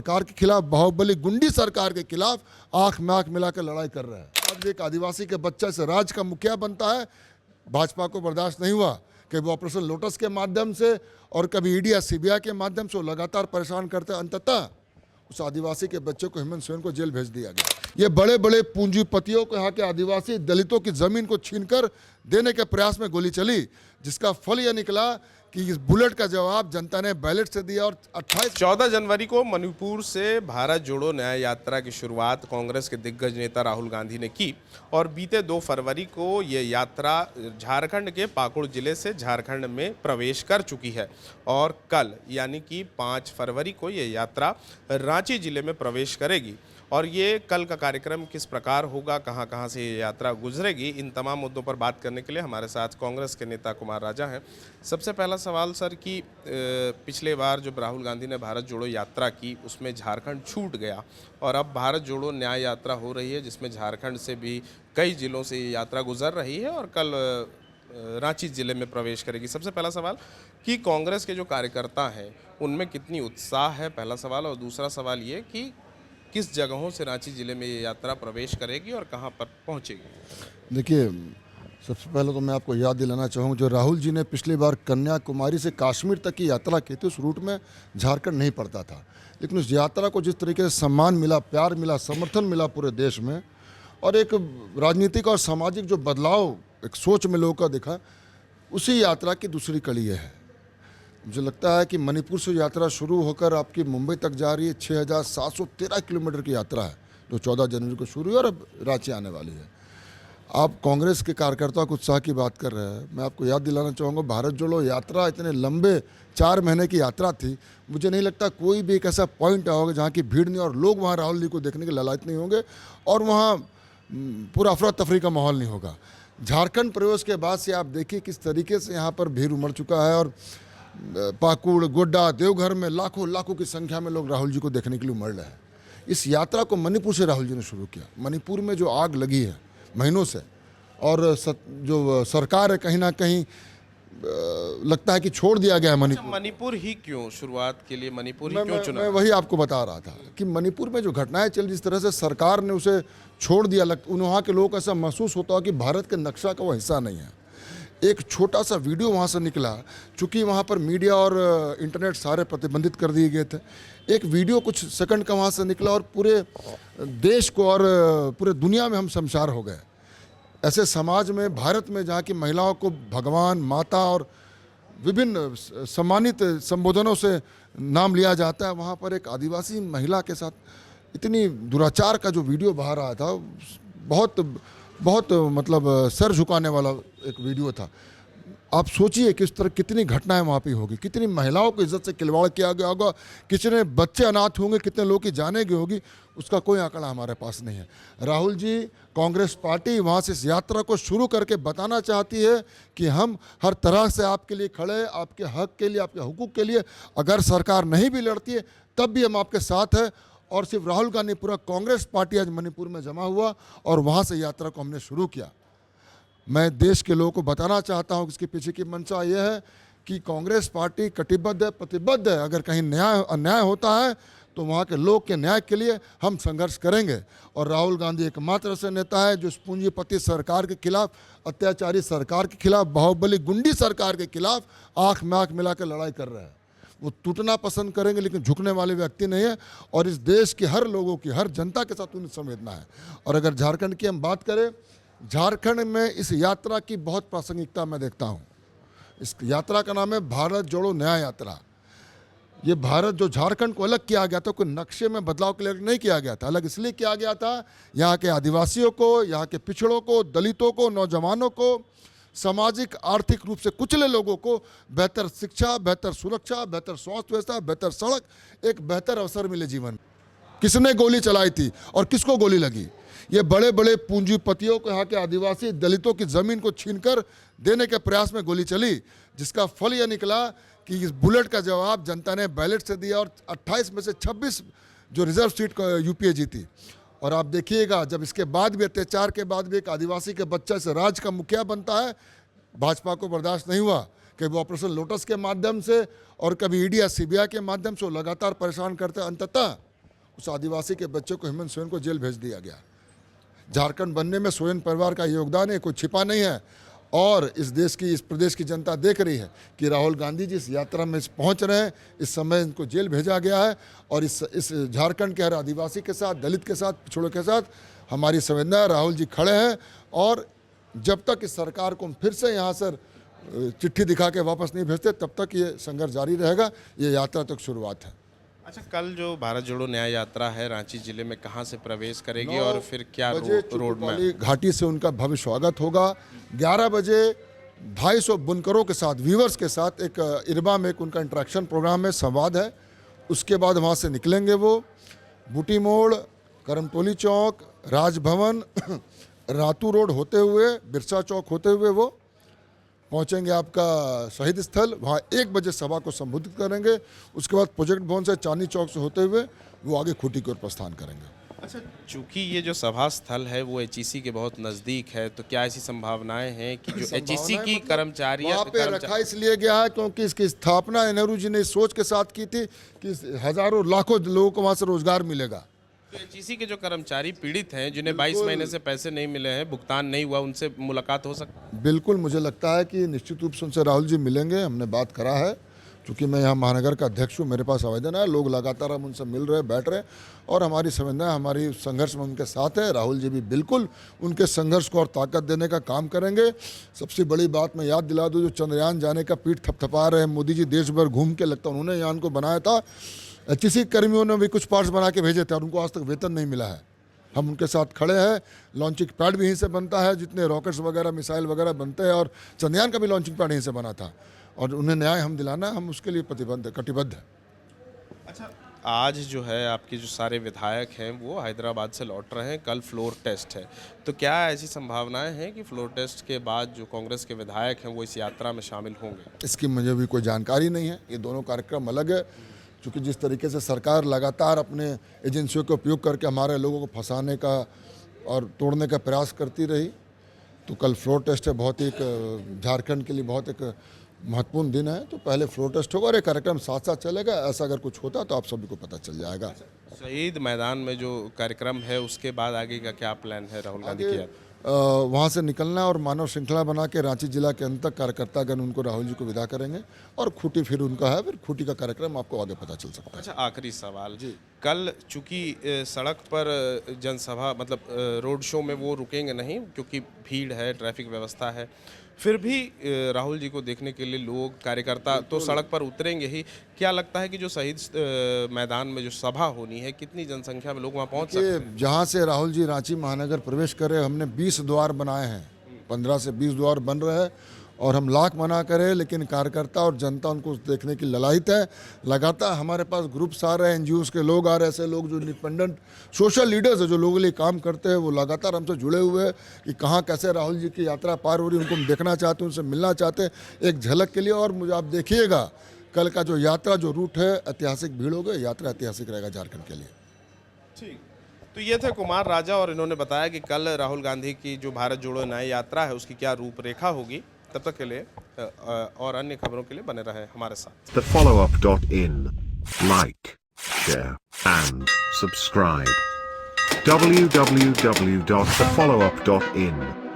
सरकार के खिलाफ, बाहुबली गुंडी सरकार के खिलाफ आंख में आंख मिलाकर लड़ाई कर रहा है। आज एक आदिवासी के बच्चे से राज्य का मुखिया बनता है। भाजपा को बर्दाश्त नहीं हुआ कि वो ऑपरेशन लोटस के माध्यम से और कभी ईडी या सीबीआई के माध्यम से लगातार परेशान करते, अंततः उस आदिवासी के बच्चे को हेमंत सोरेन को जेल भेज दिया गया। ये बड़े बड़े पूंजीपतियों को, यहाँ के आदिवासी दलितों की जमीन को छीनकर देने के प्रयास में गोली चली, जिसका फल यह निकला कि इस बुलेट का जवाब जनता ने बैलेट से दिया। और 14 जनवरी को मणिपुर से भारत जोड़ो न्याय यात्रा की शुरुआत कांग्रेस के दिग्गज नेता राहुल गांधी ने की और बीते 2 फरवरी को ये यात्रा झारखंड के पाकुड़ जिले से झारखंड में प्रवेश कर चुकी है और कल यानी कि 5 फरवरी को ये यात्रा रांची जिले में प्रवेश करेगी। और ये कल का कार्यक्रम किस प्रकार होगा, कहां कहां से ये यात्रा गुजरेगी, इन तमाम मुद्दों पर बात करने के लिए हमारे साथ कांग्रेस के नेता कुमार राजा हैं। सबसे पहला सवाल सर कि पिछले बार जब राहुल गांधी ने भारत जोड़ो यात्रा की उसमें झारखंड छूट गया और अब भारत जोड़ो न्याय यात्रा हो रही है जिसमें झारखंड से भी कई जिलों से ये यात्रा गुजर रही है और कल रांची जिले में प्रवेश करेगी। सबसे पहला सवाल कि कांग्रेस के जो कार्यकर्ता हैं उनमें कितनी उत्साह है, पहला सवाल। और दूसरा सवाल ये कि किस जगहों से रांची जिले में ये यात्रा प्रवेश करेगी और कहां पर पहुंचेगी? देखिए, सबसे पहले तो मैं आपको याद दिलाना चाहूँगा, जो राहुल जी ने पिछली बार कन्याकुमारी से कश्मीर तक की यात्रा की थी, उस रूट में झारखंड नहीं पड़ता था। लेकिन उस यात्रा को जिस तरीके से सम्मान मिला, प्यार मिला, समर्थन मिला पूरे देश में, और एक राजनीतिक और सामाजिक जो बदलाव एक सोच में लोगों का दिखा, उसी यात्रा की दूसरी कड़ी ये है। मुझे लगता है कि मणिपुर से यात्रा शुरू होकर आपकी मुंबई तक जा रही है। 6713 किलोमीटर की यात्रा है जो 14 जनवरी को शुरू हुई और अब रांची आने वाली है। आप कांग्रेस के कार्यकर्ताओं के उत्साह की बात कर रहे हैं, मैं आपको याद दिलाना चाहूँगा, भारत जोड़ो यात्रा इतने लंबे 4 महीने की यात्रा थी। मुझे नहीं लगता कोई भी एक ऐसा पॉइंट होगा जहाँ की भीड़ नहीं और लोग वहाँ राहुल जी को देखने के लालायित नहीं होंगे और वहाँ पूरा अफरा तफरी का माहौल नहीं होगा। झारखंड प्रवेश के बाद से आप देखिए किस तरीके से यहाँ पर भीड़ उमड़ चुका है और पाकुड़, गोड्डा, देवघर में लाखों की संख्या में लोग राहुल जी को देखने के लिए उमड़ रहे हैं। इस यात्रा को मणिपुर से राहुल जी ने शुरू किया। मणिपुर में जो आग लगी है महीनों से और जो सरकार है कहीं ना कहीं लगता है कि छोड़ दिया गया है मणिपुर ही क्यों, शुरुआत के लिए मणिपुर ही क्यों चुना? मैं वही आपको बता रहा था कि मणिपुर में जो घटनाएं चल, जिस तरह से सरकार ने उसे छोड़ दिया, वहाँ के लोगों को ऐसा महसूस होता है कि भारत के नक्शा का वो हिस्सा नहीं है। एक छोटा सा वीडियो वहाँ से निकला, चूँकि वहाँ पर मीडिया और इंटरनेट सारे प्रतिबंधित कर दिए गए थे। एक वीडियो कुछ सेकंड का वहाँ से निकला और पूरे देश को और पूरे दुनिया में हम शर्मसार हो गए। ऐसे समाज में, भारत में, जहाँ की महिलाओं को भगवान, माता और विभिन्न सम्मानित संबोधनों से नाम लिया जाता है, वहाँ पर एक आदिवासी महिला के साथ इतनी दुराचार का जो वीडियो बाहर आया था, बहुत मतलब सर झुकाने वाला एक वीडियो था। आप सोचिए किस तरह कितनी घटनाएं वहाँ पे होगी, कितनी महिलाओं की इज्जत से खिलवाड़ किया गया होगा, कितने बच्चे अनाथ होंगे, कितने लोगों की जाने गई होगी, उसका कोई आंकड़ा हमारे पास नहीं है। राहुल जी, कांग्रेस पार्टी वहाँ से इस यात्रा को शुरू करके बताना चाहती है कि हम हर तरह से आपके लिए खड़े, आपके हक के लिए, आपके हुकूक के लिए। अगर सरकार नहीं भी लड़ती है तब भी हम आपके साथ हैं। और सिर्फ राहुल गांधी, पूरा कांग्रेस पार्टी आज मणिपुर में जमा हुआ और वहाँ से यात्रा को हमने शुरू किया। मैं देश के लोगों को बताना चाहता हूँ कि इसके पीछे की मंशा यह है कि कांग्रेस पार्टी कटिबद्ध है, प्रतिबद्ध है। अगर कहीं अन्याय होता है तो वहाँ के लोग के न्याय के लिए हम संघर्ष करेंगे। और राहुल गांधी एकमात्र ऐसे नेता है जो इस पूंजीपति सरकार के खिलाफ, अत्याचारी सरकार के खिलाफ, बाहुबली गुंडी सरकार के खिलाफ आंख में आंख मिलाकर लड़ाई कर रहे हैं। वो टूटना पसंद करेंगे लेकिन झुकने वाले व्यक्ति नहीं है और इस देश की हर लोगों की, हर जनता के साथ उन्हें संवेदना है। और अगर झारखंड की हम बात करें, झारखंड में इस यात्रा की बहुत प्रासंगिकता मैं देखता हूँ। इस यात्रा का नाम है भारत जोड़ो न्याय यात्रा। ये भारत जो झारखंड को अलग किया गया था, कोई नक्शे में बदलाव के लिए नहीं किया गया था। अलग इसलिए किया गया था, यहाँ के आदिवासियों को, यहाँ के पिछड़ों को, दलितों को, नौजवानों को, सामाजिक आर्थिक रूप से कुचले लोगों को बेहतर शिक्षा, बेहतर सुरक्षा, बेहतर स्वास्थ्य व्यवस्था, बेहतर सड़क, एक बेहतर अवसर मिले जीवन। किसने गोली चलाई थी और किसको गोली लगी? ये बड़े बड़े पूंजीपतियों को, यहाँ के आदिवासी दलितों की ज़मीन को छीनकर देने के प्रयास में गोली चली, जिसका फल यह निकला कि इस बुलेट का जवाब जनता ने बैलेट से दिया और 28 में से 26 जो रिजर्व सीट को यूपीए जीती। और आप देखिएगा, जब इसके बाद भी, अत्याचार के बाद भी, एक आदिवासी के बच्चे से राज्य का मुखिया बनता है, भाजपा को बर्दाश्त नहीं हुआ कि वो ऑपरेशन लोटस के माध्यम से और कभी ईडी या सीबीआई के माध्यम से लगातार परेशान करते, अंततः उस आदिवासी के बच्चे को हेमंत सोरेन को जेल भेज दिया गया। झारखंड बनने में सोरेन परिवार का योगदान है, कोई छिपा नहीं है। और इस प्रदेश की जनता देख रही है कि राहुल गांधी जी इस यात्रा में पहुंच रहे हैं। इस समय इनको जेल भेजा गया है और इस झारखंड के हर आदिवासी के साथ, दलित के साथ, पिछड़ों के साथ हमारी संवेदना। राहुल जी खड़े हैं और जब तक इस सरकार को हम फिर से यहाँ से चिट्ठी दिखा के वापस नहीं भेजते तब तक ये संघर्ष जारी रहेगा। ये यात्रा तक शुरुआत है। अच्छा, कल जो भारत जोड़ो न्याय यात्रा है रांची जिले में कहाँ से प्रवेश करेगी 9 और फिर क्या बजे रोड में? चुटकुली घाटी से उनका भव्य स्वागत होगा। 11 बजे 250 बुनकरों के साथ, वीवर्स के साथ एक इरबा में एक उनका इंटरेक्शन प्रोग्राम है, संवाद है। उसके बाद वहाँ से निकलेंगे वो बूटी मोड़, करमटोली चौक, राजभवन, रातू रोड होते हुए, बिरसा चौक होते हुए वो पहुंचेंगे आपका शहीद स्थल। वहाँ 1 बजे सभा को संबोधित करेंगे। उसके बाद प्रोजेक्ट भवन से, चांदनी चौक से होते हुए वो आगे खूंटी की ओर प्रस्थान करेंगे। अच्छा, चूंकि ये जो सभा स्थल है वो एचईसी के बहुत नज़दीक है, तो क्या ऐसी संभावनाएं हैं कि जो एचईसी की कर्मचारी वहाँ पे रखा इसलिए गया है क्योंकि इसकी स्थापना नेहरू जी ने इस सोच के साथ की थी कि हजारों लाखों लोगों को वहाँ से रोजगार मिलेगा। तो एचईसी के जो कर्मचारी पीड़ित हैं, जिन्हें 22 महीने से पैसे नहीं मिले हैं, भुगतान नहीं हुआ, उनसे मुलाकात हो सकती है? बिल्कुल, मुझे लगता है कि निश्चित रूप से उनसे राहुल जी मिलेंगे। हमने बात करा है, क्योंकि मैं यहाँ महानगर का अध्यक्ष हूँ, मेरे पास आवेदन है। लोग लगातार हम उनसे मिल रहे, बैठ रहे और हमारी संवेदना, हमारी संघर्ष में उनके साथ है। राहुल जी भी बिल्कुल उनके संघर्ष को और ताकत देने का काम करेंगे। सबसे बड़ी बात मैं याद दिला दूँ, जो चंद्रयान जाने का पीठ थपथपा रहे हैं, मोदी जी देश भर घूम के, लगता उन्होंने यान को बनाया था। एचईसी कर्मियों ने भी कुछ पार्ट्स बना के भेजे थे और उनको आज तक वेतन नहीं मिला है। हम उनके साथ खड़े हैं। लॉन्चिंग पैड भी यहीं से बनता है, जितने रॉकेट्स वगैरह, मिसाइल वगैरह बनते हैं, और चंद्रयान का भी लॉन्चिंग पैड यहीं से बना था और उन्हें न्याय हम दिलाना, हम उसके लिए कटिबद्ध हैं। अच्छा, आज जो है आपके जो सारे विधायक हैं वो हैदराबाद से लौट रहे हैं, कल फ्लोर टेस्ट है, तो क्या ऐसी संभावनाएं हैं कि फ्लोर टेस्ट के बाद जो कांग्रेस के विधायक हैं वो इस यात्रा में शामिल होंगे? इसकी मुझे भी कोई जानकारी नहीं है। ये दोनों कार्यक्रम अलग है, क्योंकि जिस तरीके से सरकार लगातार अपने एजेंसियों का उपयोग करके हमारे लोगों को फंसाने का और तोड़ने का प्रयास करती रही, तो कल फ्लोर टेस्ट है। बहुत ही एक झारखंड के लिए बहुत एक महत्वपूर्ण दिन है। तो पहले फ्लोर टेस्ट होगा और ये कार्यक्रम साथ साथ चलेगा। ऐसा अगर कुछ होता तो आप सभी को पता चल जाएगा। शहीद मैदान में जो कार्यक्रम है उसके बाद आगे का क्या प्लान है राहुल गांधी की? वहाँ से निकलना और मानव श्रृंखला बना के रांची जिला के अंत तक कार्यकर्तागण उनको राहुल जी को विदा करेंगे और खूंटी फिर उनका है। फिर खूंटी का कार्यक्रम आपको आगे पता चल सकता है। अच्छा, आखिरी सवाल जी, कल चूंकि सड़क पर जनसभा मतलब रोड शो में वो रुकेंगे नहीं क्योंकि भीड़ है, ट्रैफिक व्यवस्था है, फिर भी राहुल जी को देखने के लिए लोग, कार्यकर्ता तो सड़क पर उतरेंगे ही। क्या लगता है कि जो शहीद मैदान में जो सभा होनी है, कितनी जनसंख्या में लोग वहाँ पहुँच सकते हैं? जहाँ से राहुल जी रांची महानगर प्रवेश कर रहे, हमने 20 द्वार बनाए हैं, 15 से 20 द्वार बन रहे हैं और हम लाख मना करें, लेकिन कार्यकर्ता और जनता उनको देखने की ललायत है। लगातार हमारे पास ग्रुप्स आ रहे हैं, एनजीओज़ के लोग आ रहे हैं, ऐसे लोग जो इंडिपेंडेंट सोशल लीडर्स हैं, जो लोगों के लिए काम करते हैं, वो लगातार हमसे जुड़े हुए हैं कि कहाँ कैसे राहुल जी की यात्रा पार हो रही है। उनको हम देखना चाहते हैं, उनसे मिलना चाहते हैं एक झलक के लिए। और मुझे आप देखिएगा कल का जो यात्रा, जो रूट है, ऐतिहासिक भीड़ होगी। यात्रा ऐतिहासिक रहेगा झारखंड के लिए। ठीक, तो ये थे कुमार राजा और इन्होंने बताया कि कल राहुल गांधी की जो भारत जोड़ो न्याय यात्रा है उसकी क्या रूपरेखा होगी। तब तक के लिए और अन्य खबरों के लिए बने रहें हमारे साथ। TheFollowUp.in. Like, share and subscribe. www.thefollowup.in